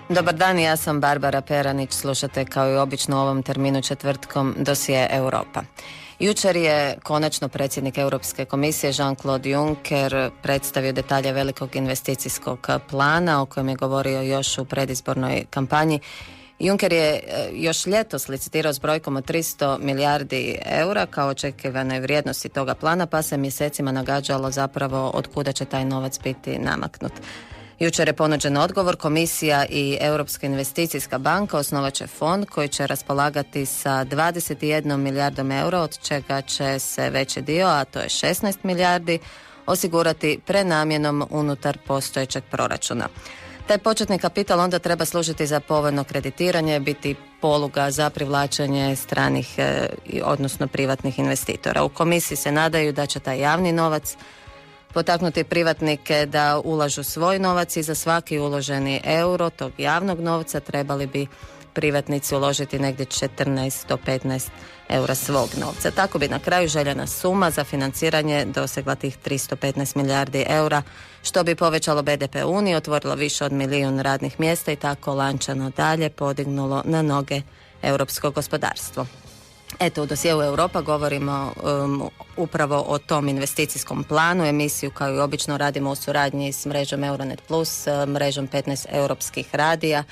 Dobar dan, ja sam Barbara Peranić, slušate kao i obično u ovom terminu četvrtkom dosije Europa. Jučer je konačno predsjednik Europske komisije Jean-Claude Juncker predstavio detalje velikog investicijskog plana o kojem je govorio još u predizbornoj kampanji. Juncker je još ljetos licitirao s brojkom od 300 milijardi eura kao očekivanoj vrijednosti toga plana, pa se mjesecima nagađalo zapravo od kuda će taj novac biti namaknut. Jučer je ponuđen odgovor. Komisija i Europska investicijska banka osnovat će fond koji će raspolagati sa 21 milijardom eura, od čega će se veći dio, a to je 16 milijardi, osigurati prenamjenom unutar postojećeg proračuna. Taj početni kapital onda treba služiti za povoljno kreditiranje, biti poluga za privlačenje stranih, odnosno privatnih investitora. U komisiji se nadaju da će taj javni novac potaknuti privatnike da ulažu svoj novac i za svaki uloženi euro tog javnog novca trebali bi privatnici uložiti negdje 14 do 15 eura svog novca. Tako bi na kraju željena suma za financiranje dosegla tih 315 milijardi eura, što bi povećalo BDP Unije, otvorilo više od 1 milijun radnih mjesta i tako lančano dalje podignulo na noge europsko gospodarstvo. Eto, u dosjeu Europa govorimo upravo o tom investicijskom planu. Emisiju kao i obično radimo u suradnji s mrežom Euronet Plus, mrežom 15 europskih radija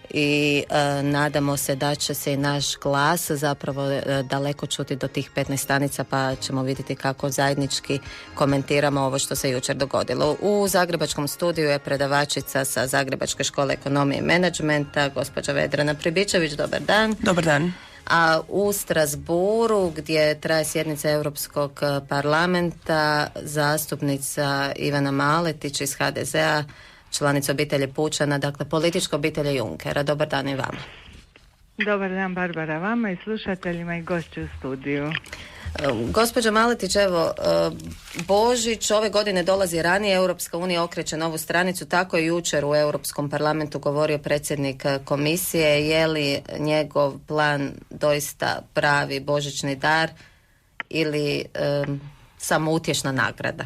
i nadamo se da će se i naš glas zapravo daleko čuti do tih 15 stanica, pa ćemo vidjeti kako zajednički komentiramo ovo što se jučer dogodilo. U zagrebačkom studiju je predavačica sa Zagrebačke škole ekonomije i menadžmenta, gospođa Vedrana Pribičević. Dobar dan. Dobar dan. A u Strasbourgu, gdje traje sjednica Europskog parlamenta, zastupnica Ivana Maletić iz HDZ-a, članica obitelji Pučana, dakle politička obitelji Junckera. Dobar dan i vama. Dobar dan, Barbara, vama i slušateljima i gošći u studiju. Gospođo Maletić, evo, Božić ove godine dolazi ranije, Europska unija okreće novu stranicu, tako je jučer u Europskom parlamentu govorio predsjednik komisije. Je li njegov plan doista pravi božićni dar ili samo utješna nagrada?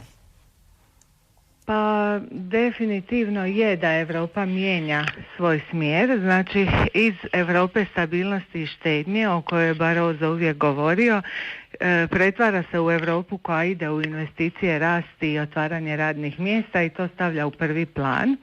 Pa definitivno je da Europa mijenja svoj smjer, znači iz Europe stabilnosti i štednje o kojoj je Barroso uvijek govorio, pretvara se u Europu koja ide u investicije, rasti i otvaranje radnih mjesta i to stavlja u prvi plan.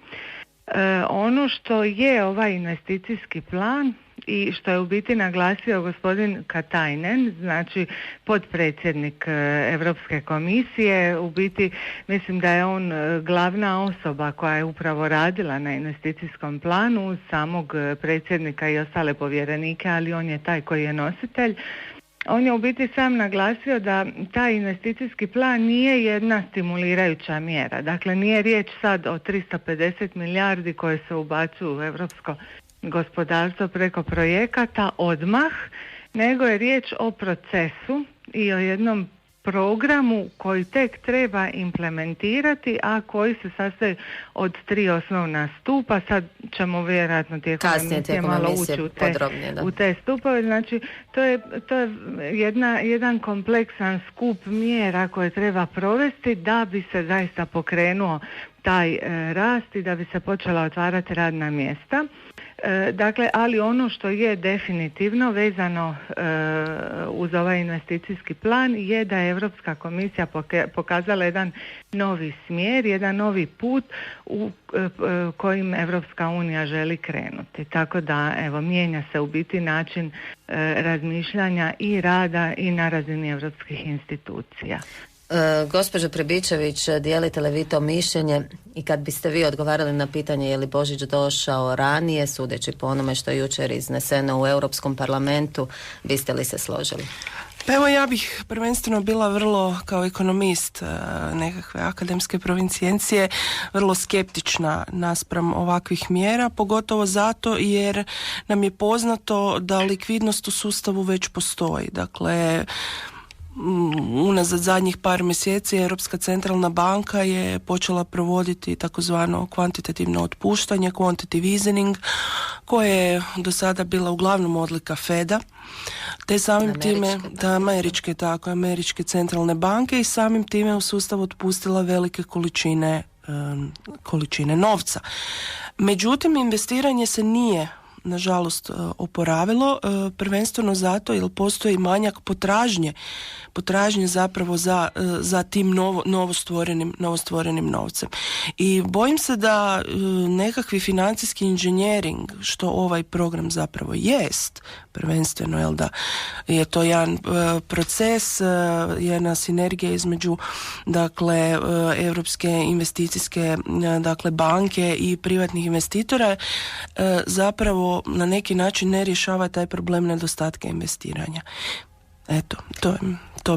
Ono što je ovaj investicijski plan i što je u biti naglasio gospodin Katainen, znači potpredsjednik Europske komisije, u biti mislim da je on glavna osoba koja je upravo radila na investicijskom planu uz samog predsjednika i ostale povjerenike, ali on je taj koji je nositelj. On je u biti sam naglasio da taj investicijski plan nije jedna stimulirajuća mjera. Dakle, nije riječ sad o 350 milijardi koje se ubacuju u europsko gospodarstvo preko projekata odmah, nego je riječ o procesu i o jednom programu koji tek treba implementirati, a koji se sastoji od 3 osnovna stupa. Sad ćemo vjerojatno tijekom emisije malo ući u te stupove. Znači, to je jedan kompleksan skup mjera koje treba provesti da bi se zaista pokrenuo taj rast i da bi se počela otvarati radna mjesta. Dakle, ali ono što je definitivno vezano uz ovaj investicijski plan je da je Europska komisija pokazala jedan novi smjer, jedan novi put u kojim Europska unija želi krenuti. Tako da, evo, mijenja se u biti način razmišljanja i rada i na razini europskih institucija. Gospođo Pribičević, dijelite li vi to mišljenje i kad biste vi odgovarali na pitanje je li Božić došao ranije, sudeći po onome što je jučer izneseno u Europskom parlamentu, biste li se složili? Pa evo, ja bih prvenstveno bila vrlo, kao ekonomist nekakve akademske provincijencije, vrlo skeptična naspram ovakvih mjera, pogotovo zato jer nam je poznato da likvidnost u sustavu već postoji. Dakle, unazad zadnjih par mjeseci Europska centralna banka je počela provoditi takozvano kvantitativno otpuštanje, quantitative easing, koje je do sada bila uglavnom odlika Feda, te samim time američke centralne banke i samim time u sustav otpustila velike količine količine novca. Međutim, investiranje se nije nažalost oporavilo, prvenstveno zato jer postoji manjak potražnje zapravo za tim novostvorenim novcem. I bojim se da nekakvi financijski inženjering, što ovaj program zapravo jest, prvenstveno, jel da je to jedan proces, jedna sinergija između dakle Europske investicijske dakle banke i privatnih investitora, zapravo na neki način ne rješava taj problem nedostatka investiranja. Eto, to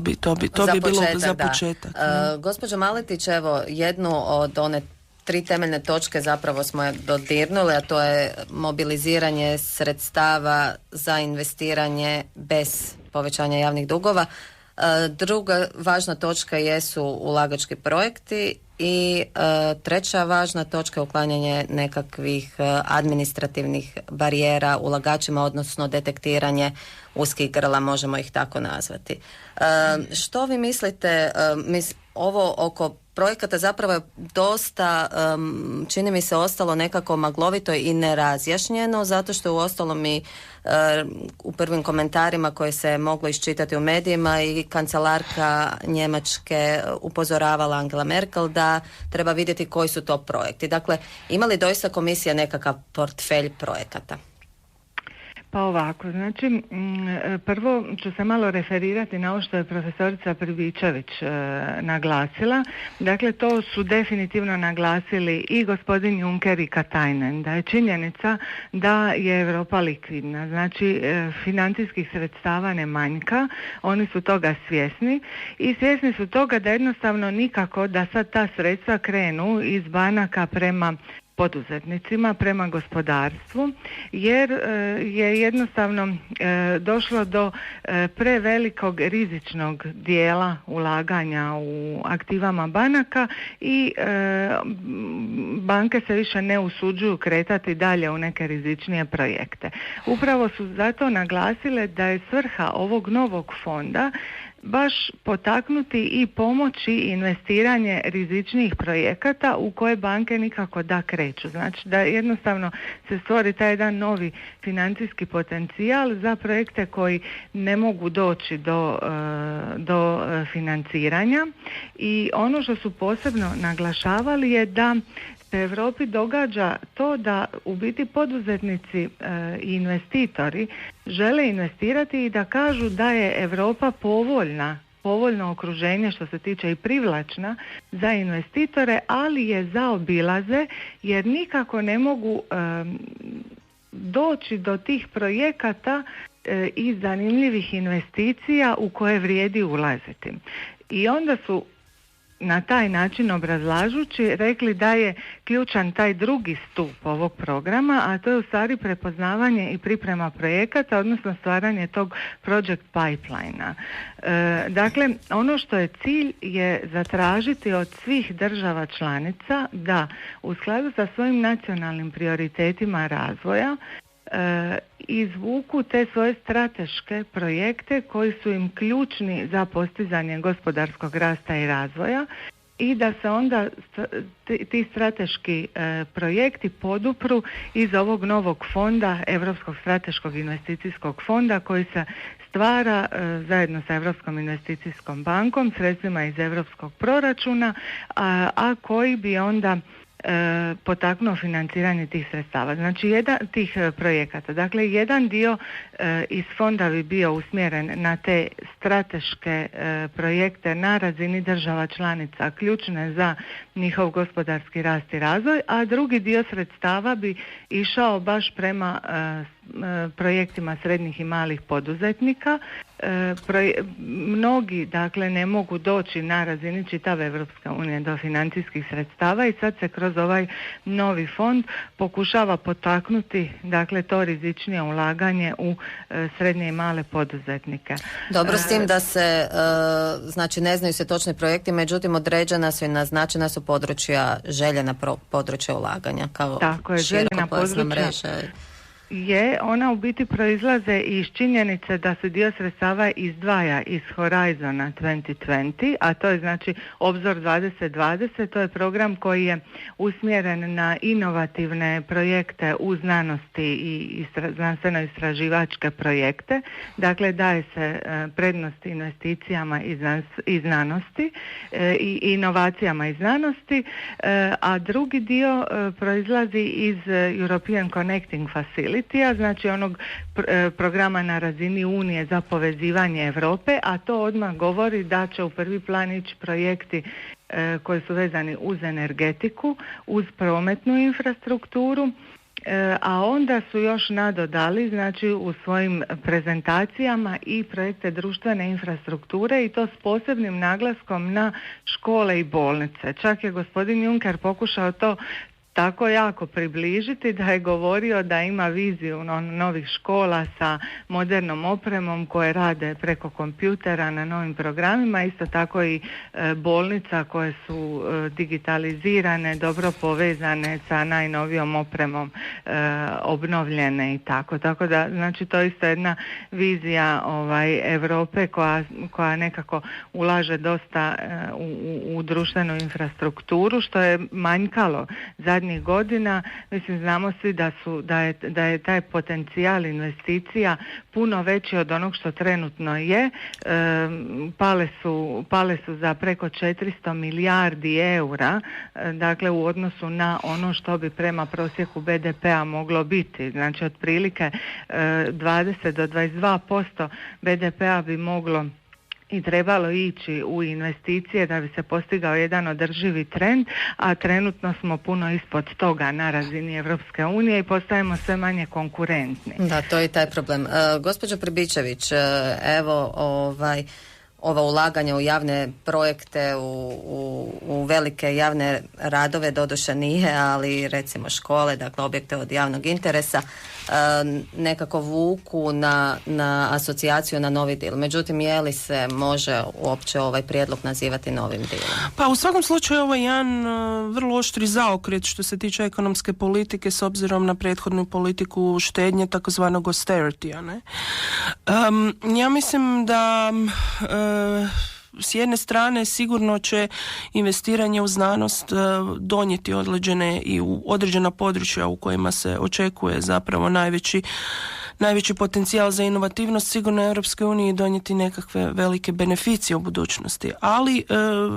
bi bilo za početak. Gospođo Maletić, evo, jednu od one 3 temeljne točke zapravo smo dodirnuli, a to je mobiliziranje sredstava za investiranje bez povećanja javnih dugova. Druga važna točka jesu ulagački projekti i treća važna točka je uklanjanje nekakvih administrativnih barijera ulagačima, odnosno detektiranje uskih grla, možemo ih tako nazvati. Što vi mislite, ovo oko projekata zapravo je dosta, čini mi se, ostalo nekako maglovito i nerazjašnjeno, zato što uostalom i u prvim komentarima koje se moglo iščitati u medijima i kancelarka Njemačke upozoravala Angela Merkel da treba vidjeti koji su to projekti. Dakle, ima li doista komisija nekakav portfelj projekata? Pa ovako, znači prvo ću se malo referirati na ovo što je profesorica Pribičević naglasila. Dakle, to su definitivno naglasili i gospodin Juncker i Katainen, da je činjenica da je Europa likvidna. Znači, financijskih sredstava ne manjka, oni su toga svjesni i svjesni su toga da jednostavno nikako da sad ta sredstva krenu iz banaka prema poduzetnicima, prema gospodarstvu, jer je jednostavno došlo do prevelikog rizičnog dijela ulaganja u aktivama banaka i banke se više ne usuđuju kretati dalje u neke rizičnije projekte. Upravo su zato naglasile da je svrha ovog novog fonda baš potaknuti i pomoći investiranje rizičnijih projekata u koje banke nikako da kreću. Znači da jednostavno se stvori taj jedan novi financijski potencijal za projekte koji ne mogu doći do financiranja. I ono što su posebno naglašavali je da se Europi događa to da u biti poduzetnici i investitori žele investirati i da kažu da je Europa povoljno okruženje što se tiče i privlačna za investitore, ali je zaobilaze jer nikako ne mogu doći do tih projekata i zanimljivih investicija u koje vrijedi ulaziti. I onda su na taj način obrazlažući rekli da je ključan taj drugi stup ovog programa, a to je u stvari prepoznavanje i priprema projekata, odnosno stvaranje tog project pipeline-a. Dakle, ono što je cilj je zatražiti od svih država članica da u skladu sa svojim nacionalnim prioritetima razvoja izvuku te svoje strateške projekte koji su im ključni za postizanje gospodarskog rasta i razvoja i da se onda ti strateški projekti podupru iz ovog novog fonda, Europskog strateškog investicijskog fonda koji se stvara zajedno sa Europskom investicijskom bankom, sredstvima iz europskog proračuna, a koji bi onda potaknuo financiranje tih sredstava. Znači, tih projekata. Dakle, jedan dio iz fonda bi bio usmjeren na te strateške projekte na razini država članica, ključne za njihov gospodarski rast i razvoj, a drugi dio sredstava bi išao baš prema projektima srednjih i malih poduzetnika. Mnogi, dakle, ne mogu doći na razini čitave Evropske unije do financijskih sredstava i sad se kroz ovaj novi fond pokušava potaknuti, dakle, to rizičnije ulaganje u srednje i male poduzetnike. Dobro, s tim da se, znači, ne znaju se točni projekti, međutim, određena su i naznačena su područja, željena područja ulaganja, kao tako je, željena područja. Mreža. ona u biti proizlaze iz činjenice da se dio sredstava izdvaja iz Horizona 2020, a to je znači Obzor 2020, to je program koji je usmjeren na inovativne projekte u znanosti i znanstveno-istraživačke projekte. Dakle, daje se prednost investicijama iz znanosti i inovacijama iz znanosti, a drugi dio proizlazi iz European Connecting Facility, znači onog programa na razini Unije za povezivanje Europe, a to odmah govori da će u prvi plan ići projekti koji su vezani uz energetiku, uz prometnu infrastrukturu, a onda su još nadodali znači u svojim prezentacijama i projekte društvene infrastrukture i to s posebnim naglaskom na škole i bolnice. Čak je gospodin Juncker pokušao to tako jako približiti da je govorio da ima viziju novih škola sa modernom opremom koje rade preko kompjutera na novim programima, isto tako i bolnica koje su digitalizirane, dobro povezane sa najnovijom opremom, obnovljene i tako. Tako da, znači to je isto jedna vizija Europe koja nekako ulaže dosta u društvenu infrastrukturu, što je manjkalo zadnjih godina. Mislim, znamo svi da je taj potencijal investicija puno veći od onog što trenutno je. Pale su za preko 400 milijardi eura, dakle u odnosu na ono što bi prema prosjeku BDP-a moglo biti. Znači otprilike 20 do 22% BDP-a bi moglo i trebalo ići u investicije da bi se postigao jedan održivi trend, a trenutno smo puno ispod toga na razini Europske unije i postajemo sve manje konkurentni. Da, to je taj problem. Gospođo Pribičević, evo ova ulaganja u javne projekte, u velike javne radove, doduše nije, ali recimo škole, dakle objekte od javnog interesa, nekako vuku na asocijaciju na novi deal. Međutim, je li se može uopće ovaj prijedlog nazivati novim dealom? Pa u svakom slučaju ovo je jedan vrlo oštri zaokret što se tiče ekonomske politike s obzirom na prethodnu politiku štednje, takozvanog austerity-a, ne? Ja mislim da s jedne strane sigurno će investiranje u znanost donijeti određena područja u kojima se očekuje zapravo najveći potencijal za inovativnost, sigurno Europskoj uniji donijeti nekakve velike beneficije u budućnosti. Ali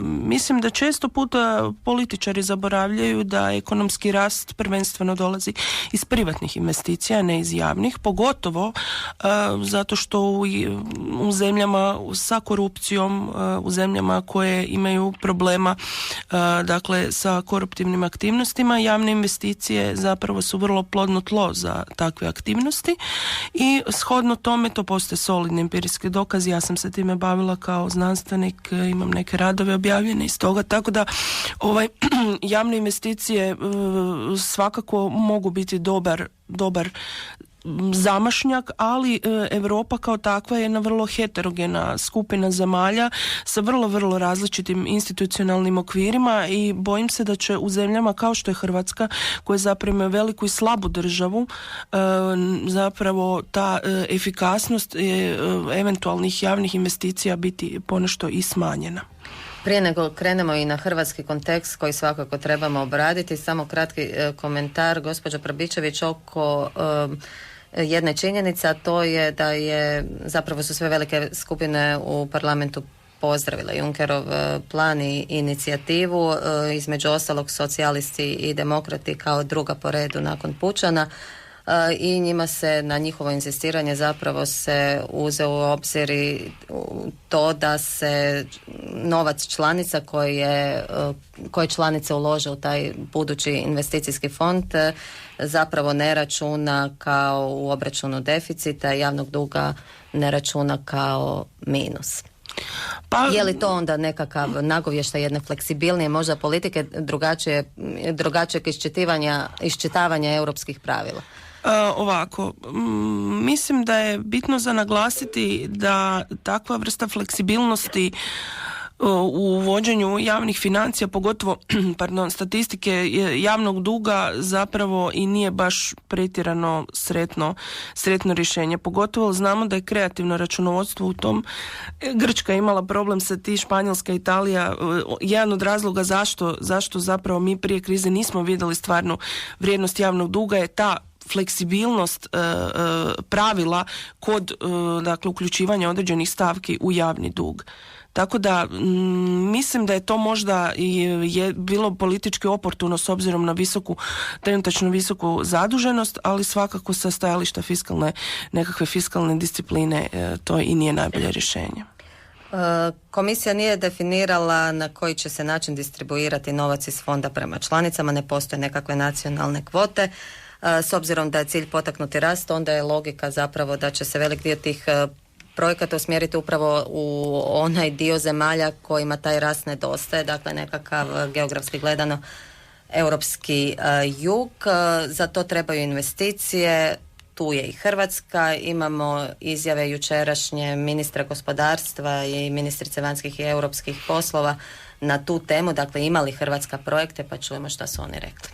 mislim da često puta političari zaboravljaju da ekonomski rast prvenstveno dolazi iz privatnih investicija, ne iz javnih, pogotovo zato što u zemljama sa korupcijom, u zemljama koje imaju problema dakle sa koruptivnim aktivnostima, javne investicije zapravo su vrlo plodno tlo za takve aktivnosti. I shodno tome, to postoje solidni empirijski dokazi, ja sam se time bavila kao znanstvenik, imam neke radove objavljene iz toga, tako da javne investicije svakako mogu biti dobar zamašnjak, ali Europa kao takva je jedna vrlo heterogena skupina zemalja sa vrlo, vrlo različitim institucionalnim okvirima i bojim se da će u zemljama kao što je Hrvatska, koja zapravo ima veliku i slabu državu, zapravo ta efikasnost eventualnih javnih investicija biti ponešto i smanjena. Prije nego krenemo i na hrvatski kontekst koji svakako trebamo obraditi, samo kratki komentar, gospođo Prabičević, oko jedne činjenice, a to je da zapravo su sve velike skupine u parlamentu pozdravile Junckerov plan i inicijativu, između ostalog socijalisti i demokrati kao druga po redu nakon pučana, i njima se na njihovo inzistiranje zapravo se uzeo u obzir to da se novac članica koje članice ulože u taj budući investicijski fond zapravo ne računa kao u obračunu deficita, javnog duga ne računa kao minus. Je li to onda nekakav nagovještaj jedne fleksibilnije možda politike, drugačijeg iščitavanja europskih pravila? Ovako, mislim da je bitno za naglasiti da takva vrsta fleksibilnosti u vođenju javnih financija, pogotovo statistike javnog duga zapravo i nije baš pretjerano sretno rješenje. Pogotovo znamo da je kreativno računovodstvo u tom. Grčka je imala problem sa ti, Španjolska, Italija. Jedan od razloga zašto zapravo mi prije krize nismo vidjeli stvarnu vrijednost javnog duga je ta fleksibilnost pravila kod dakle, uključivanja određenih stavki u javni dug. Tako da mislim da je to možda je bilo politički oportuno s obzirom na trenutačno visoku zaduženost, ali svakako sa stajališta nekakve fiskalne discipline to i nije najbolje rješenje. Komisija nije definirala na koji će se način distribuirati novac iz fonda prema članicama, ne postoje nekakve nacionalne kvote. S obzirom da je cilj potaknuti rast, onda je logika zapravo da će se velik dio tih projekata usmjeriti upravo u onaj dio zemalja kojima taj rast nedostaje, dakle nekakav geografski gledano europski jug. Za to trebaju investicije, tu je i Hrvatska, imamo izjave jučerašnje ministra gospodarstva i ministrice vanjskih i europskih poslova na tu temu, dakle imali Hrvatska projekte, pa čujemo šta su oni rekli.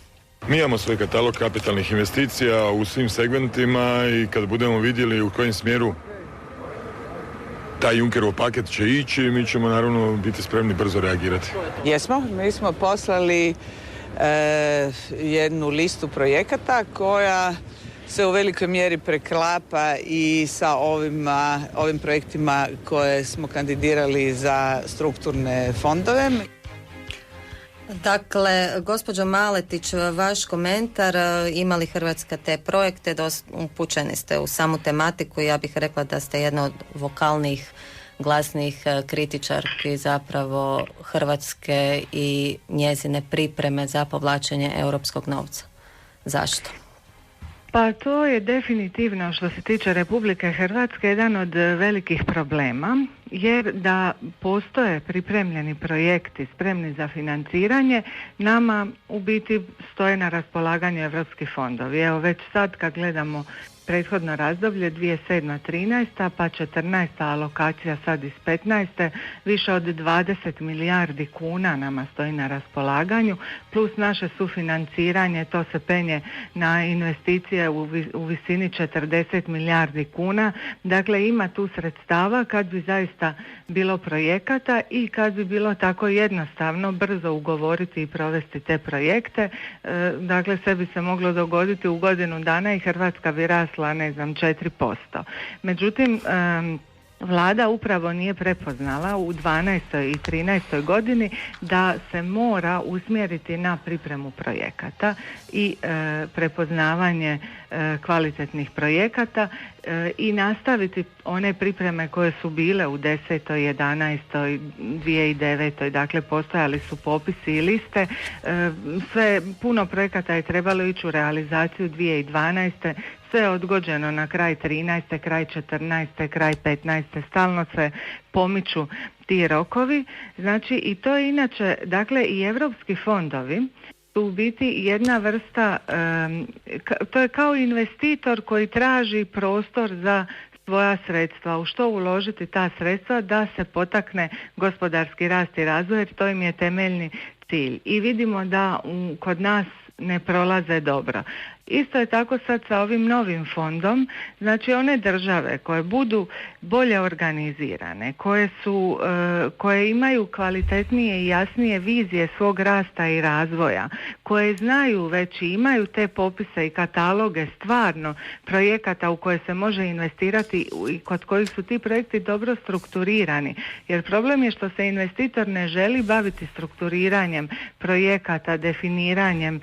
Mi imamo svoj katalog kapitalnih investicija u svim segmentima i kad budemo vidjeli u kojem smjeru taj Junckerov paket će ići, mi ćemo naravno biti spremni brzo reagirati. Jesmo, mi smo poslali jednu listu projekata koja se u velikoj mjeri preklapa i sa ovim projektima koje smo kandidirali za strukturne fondove. Dakle, gospođo Maletić, vaš komentar, imali Hrvatska te projekte, upućeni ste u samu tematiku i ja bih rekla da ste jedna od vokalnijih, glasnijih kritičarki zapravo Hrvatske i njezine pripreme za povlačenje europskog novca. Zašto? Pa to je definitivno što se tiče Republike Hrvatske jedan od velikih problema, jer da postoje pripremljeni projekti spremni za financiranje, nama u biti stoje na raspolaganju europski fondovi. Evo već sad kad gledamo prethodno razdoblje 2007-13, pa 14. alokacija sad iz 15. više od 20 milijardi kuna nama stoji na raspolaganju, plus naše sufinanciranje, to se penje na investicije u visini 40 milijardi kuna. Dakle, ima tu sredstava kad bi zaista bilo projekata i kad bi bilo tako jednostavno brzo ugovoriti i provesti te projekte. Dakle, sve bi se moglo dogoditi u godinu dana i Hrvatska bi rasla 4%. Međutim, Vlada upravo nije prepoznala u 12. i 13. godini da se mora usmjeriti na pripremu projekata i prepoznavanje kvalitetnih projekata i nastaviti one pripreme koje su bile u 10., 11., 2009. Dakle, postojali su popisi i liste. Puno projekata je trebalo ići u realizaciju 2012. Sve je odgođeno na kraj 13., kraj 14., kraj 15. Stalno se pomiču ti rokovi. Znači, i to je inače, dakle, i europski fondovi su u biti jedna vrsta, to je kao investitor koji traži prostor za svoja sredstva, u što uložiti ta sredstva da se potakne gospodarski rast i razvoj, jer to im je temeljni cilj. I vidimo da kod nas ne prolaze dobro. Isto je tako sad sa ovim novim fondom, znači one države koje budu bolje organizirane, koje imaju kvalitetnije i jasnije vizije svog rasta i razvoja, koje znaju već i imaju te popise i kataloge stvarno projekata u koje se može investirati i kod kojih su ti projekti dobro strukturirani. Jer problem je što se investitor ne želi baviti strukturiranjem projekata, definiranjem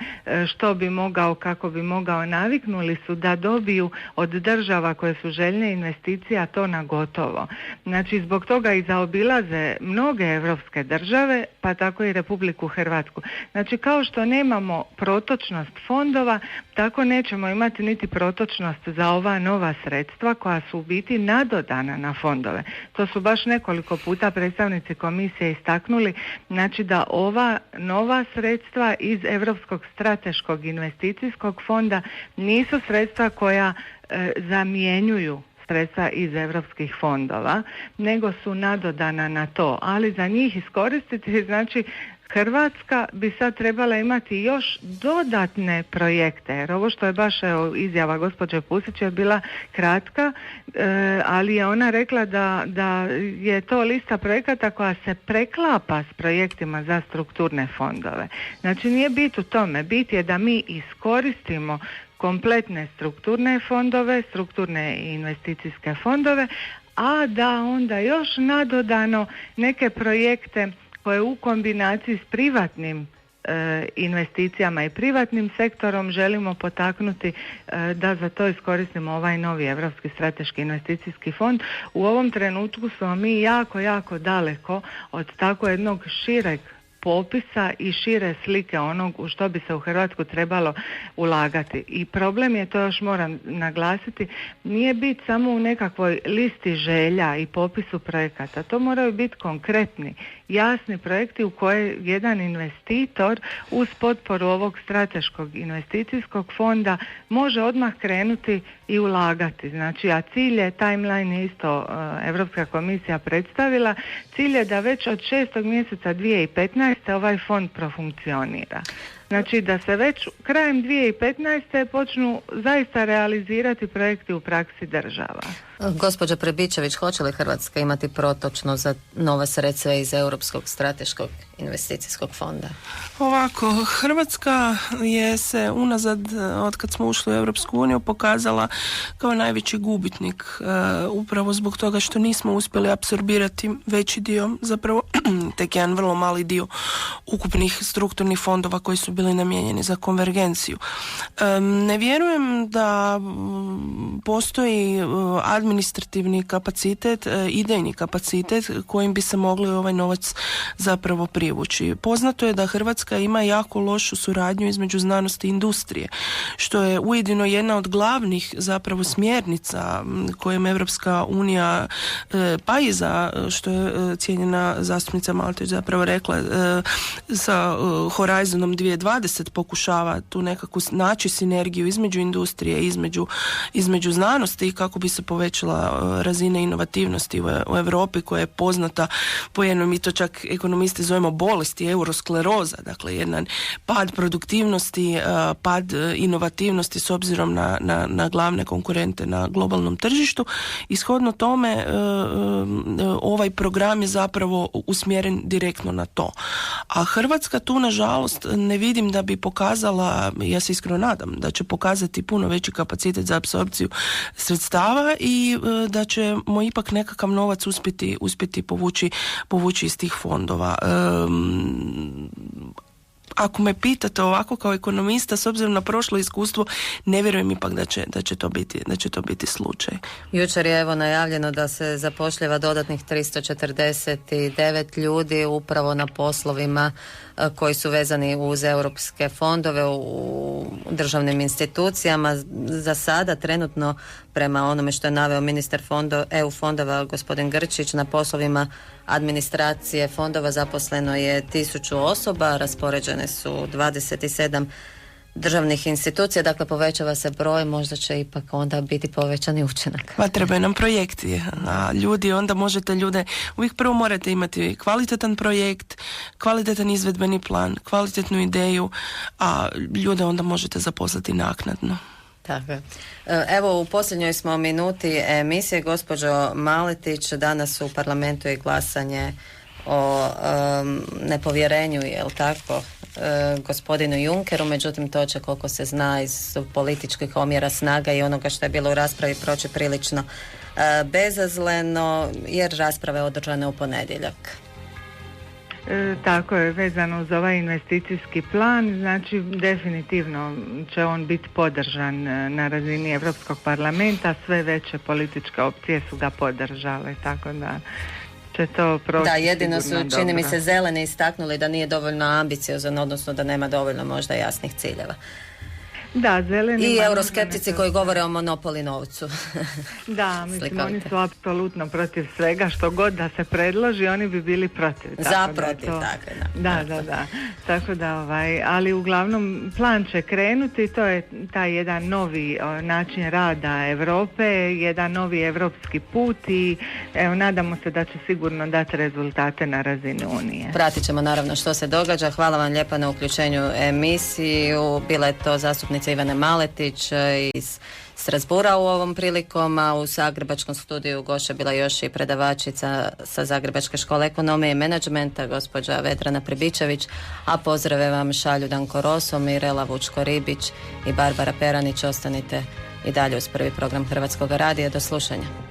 što bi mogao, kako bi mogao, naviknuli su da dobiju od država koje su željne investicija to na gotovo. Znači, zbog toga i zaobilaze mnoge evropske države, pa tako i Republiku Hrvatsku. Znači, kao što nemamo protočnost fondova, tako nećemo imati niti protočnost za ova nova sredstva koja su u biti nadodana na fondove. To su baš nekoliko puta predstavnici komisije istaknuli, znači da ova nova sredstva iz Europskog strateškog investicijskog fonda nisu sredstva koja zamjenjuju sredstva iz europskih fondova, nego su nadodana na to, ali za njih iskoristiti, znači Hrvatska bi sad trebala imati još dodatne projekte, jer ovo što je baš izjava gospođe Pusić je bila kratka, ali je ona rekla da je to lista projekata koja se preklapa s projektima za strukturne fondove. Znači nije bit u tome, bit je da mi iskoristimo kompletne strukturne fondove, strukturne i investicijske fondove, a da onda još nadodano neke projekte koje u kombinaciji s privatnim investicijama i privatnim sektorom želimo potaknuti da za to iskoristimo ovaj novi Europski strateški investicijski fond. U ovom trenutku smo mi jako, jako daleko od tako jednog šireg popisa i šire slike onog u što bi se u Hrvatsku trebalo ulagati. I problem je, to još moram naglasiti, nije bit samo u nekakvoj listi želja i popisu projekata. To moraju biti konkretni, jasni projekti u koje jedan investitor uz potporu ovog strateškog investicijskog fonda može odmah krenuti i ulagati. Znači, a cilj je, timeline je isto Europska komisija predstavila, cilj je da već od 6. mjeseca 2015. ovaj fond profunkcionira. Znači da se već krajem 2015. počnu zaista realizirati projekti u praksi država. Gospođa Prebičević, hoće li Hrvatska imati protočno za nova sredstva iz Europskog strateškog investicijskog fonda? Ovako, Hrvatska je se unazad, od kad smo ušli u Europsku uniju, pokazala kao najveći gubitnik, upravo zbog toga što nismo uspjeli apsorbirati veći dio, zapravo tek jedan vrlo mali dio ukupnih strukturnih fondova koji su bili namijenjeni za konvergenciju. Ne vjerujem da postoji administrativni kapacitet, idejni kapacitet kojim bi se mogli ovaj novac zapravo privući. Poznato je da Hrvatska ima jako lošu suradnju između znanosti i industrije, što je ujedino jedna od glavnih zapravo smjernica kojim Europska unija, pa i za što je cijenjena zastupnica Maletić zapravo rekla, sa Horizonom 2020 pokušava tu nekako naći sinergiju između industrije, između znanosti i kako bi se povećala razina inovativnosti u Europi koja je poznata po jednom, mi to čak ekonomisti zovemo bolesti, euroskleroza, dakle jedan pad produktivnosti, pad inovativnosti s obzirom na glavne konkurente na globalnom tržištu. Ishodno tome ovaj program je zapravo usmjeren direktno na to. A Hrvatska tu nažalost ne vidim da bi pokazala, ja se iskreno nadam da će pokazati puno veći kapacitet za apsorpciju sredstava i da ćemo ipak nekakav novac uspjeti povući iz tih fondova. Ako me pitate ovako kao ekonomista, s obzirom na prošlo iskustvo, ne vjerujem ipak da će to biti slučaj. Jučer je evo najavljeno da se zapošljava dodatnih 349 ljudi upravo na poslovima koji su vezani uz europske fondove u državnim institucijama. Za sada trenutno, prema onome što je naveo ministar EU fondova gospodin Grčić, na poslovima administracije fondova zaposleno je 1000 osoba, raspoređene su 27 državnih institucija, dakle povećava se broj, možda će ipak onda biti povećani učinak. Pa trebaju nam projekti, a ljudi, onda možete ljude, uvijek prvo morate imati kvalitetan projekt, kvalitetan izvedbeni plan, kvalitetnu ideju, a ljude onda možete zaposliti naknadno. Tako je. Evo, u posljednjoj smo minuti emisije, gospođo Maletić, danas u parlamentu je glasanje o nepovjerenju, jel tako, gospodinu Junckeru, međutim to će, koliko se zna iz političkih omjera snaga i onoga što je bilo u raspravi, proći prilično bezazleno, jer rasprava je održana u ponedjeljak. Tako je, vezano uz ovaj investicijski plan, znači definitivno će on biti podržan na razini Europskog parlamenta, sve veće političke opcije su ga podržale, tako da će to proći. Da, jedino su, čini mi se, zeleni istaknuli da nije dovoljno ambiciozan, odnosno da nema dovoljno možda jasnih ciljeva. Da, zeleni... I euroskeptici koji govore o monopoli novcu. Da, mislim, Slikovito. oni su apsolutno protiv svega, što god da se predloži, oni bi bili protiv. Za protiv, dakle. Da. Tako da, ali uglavnom plan će krenuti, to je taj jedan novi način rada Europe, jedan novi evropski put i evo, nadamo se da će sigurno dati rezultate na razini Unije. Pratit ćemo naravno što se događa. Hvala vam lijepa na uključenju emisiju. Bila je to zastupnica Ivana Maletić iz Strasbura u ovom prilikom, a u Zagrebačkom studiju gošća bila još i predavačica sa Zagrebačke škole ekonomije i menadžmenta, gospođa Vedrana Pribičević, a pozdrave vam šalju Danko Roso, Mirela Vučko-Ribić i Barbara Peranić. Ostanite i dalje uz prvi program Hrvatskog radija. Do slušanja.